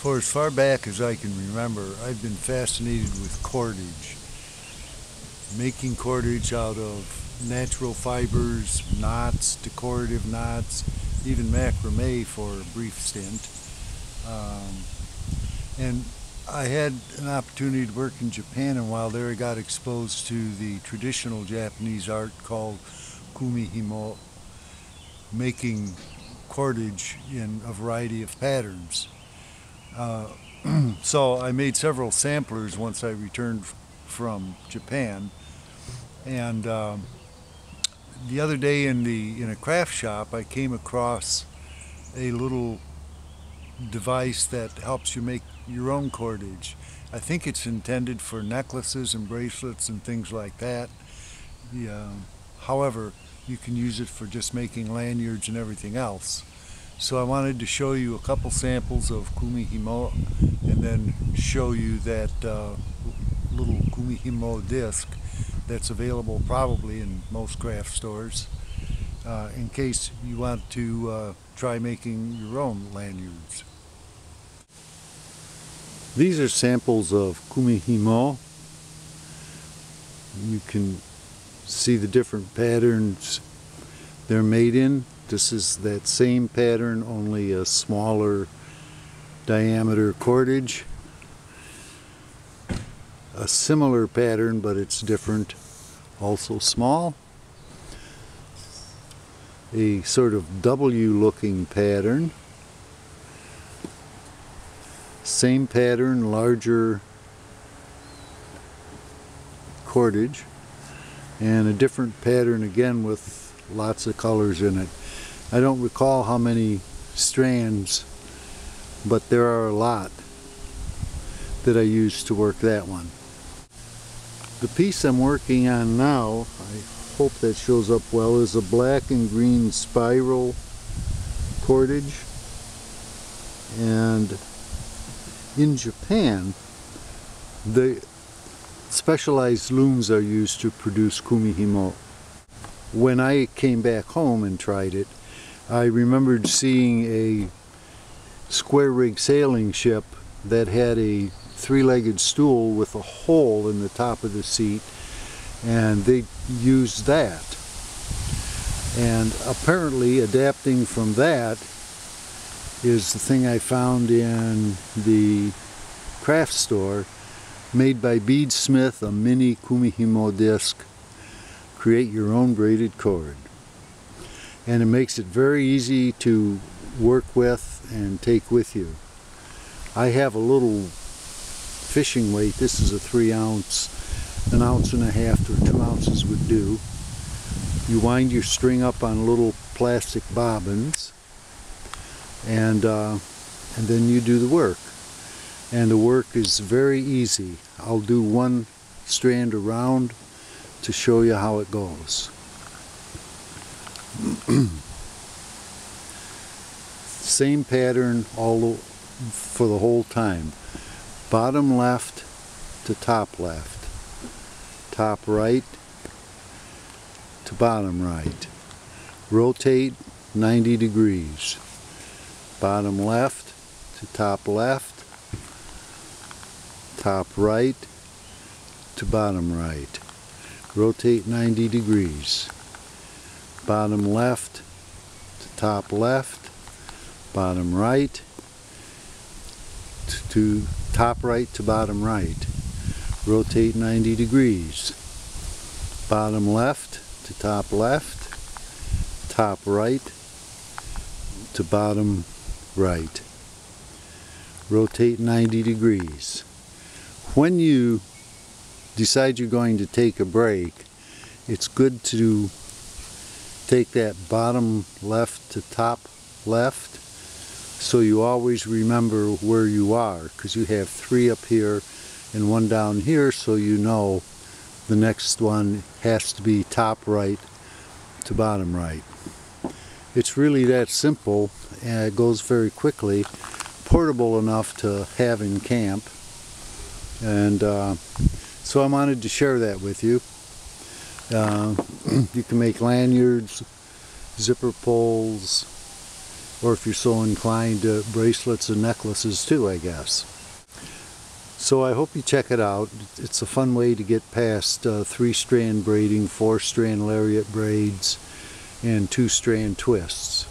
For as far back as I can remember, I've been fascinated with cordage. Making cordage out of natural fibers, knots, decorative knots, even macrame for a brief stint. And I had an opportunity to work in Japan, and while there I got exposed to the traditional Japanese art called kumihimo, making cordage in a variety of patterns. So I made several samplers once I returned from Japan, and the other day in a craft shop I came across a little device that helps you make your own cordage. I think it's intended for necklaces and bracelets and things like that. However, you can use it for just making lanyards and everything else. So I wanted to show you a couple samples of kumihimo and then show you that little kumihimo disc that's available probably in most craft stores in case you want to try making your own lanyards. These are samples of kumihimo. You can see the different patterns they're made in. This is that same pattern, only a smaller diameter cordage. A similar pattern, but it's different, also small. A sort of W looking pattern. Same pattern, larger cordage. And a different pattern again with lots of colors in it. I don't recall how many strands, but there are a lot that I used to work that one. The piece I'm working on now, I hope that shows up well, is a black and green spiral cordage. And in Japan, the specialized looms are used to produce kumihimo. When I came back home and tried it, I remembered seeing a square rig sailing ship that had a three-legged stool with a hole in the top of the seat, and they used that. And apparently adapting from that is the thing I found in the craft store, made by Beadsmith, a mini kumihimo disc. Create your own braided cord. And it makes it very easy to work with and take with you. I have a little fishing weight. This is a 3 ounce, 1.5 ounces or 2 ounces would do. You wind your string up on little plastic bobbins, and then you do the work. And the work is very easy. I'll do one strand around to show you how it goes. Same pattern for the whole time. Bottom left to top left. Top right to bottom right. Rotate 90 degrees. Bottom left to top left. Top right to bottom right. Rotate 90 degrees. Bottom left to top left. Bottom right to top right to bottom right. Rotate 90 degrees. Bottom left to top left. Top right to bottom right. Rotate 90 degrees. When you decide you're going to take a break, it's good to take that bottom left to top left so you always remember where you are, because you have 3 up here and 1 down here, so you know the next one has to be top right to bottom right. It's really that simple, and it goes very quickly, portable enough to have in camp, and so I wanted to share that with you. You can make lanyards, zipper pulls, or if you're so inclined, bracelets and necklaces too, I guess. So I hope you check it out. It's a fun way to get past 3-strand braiding, 4-strand lariat braids, and 2-strand twists.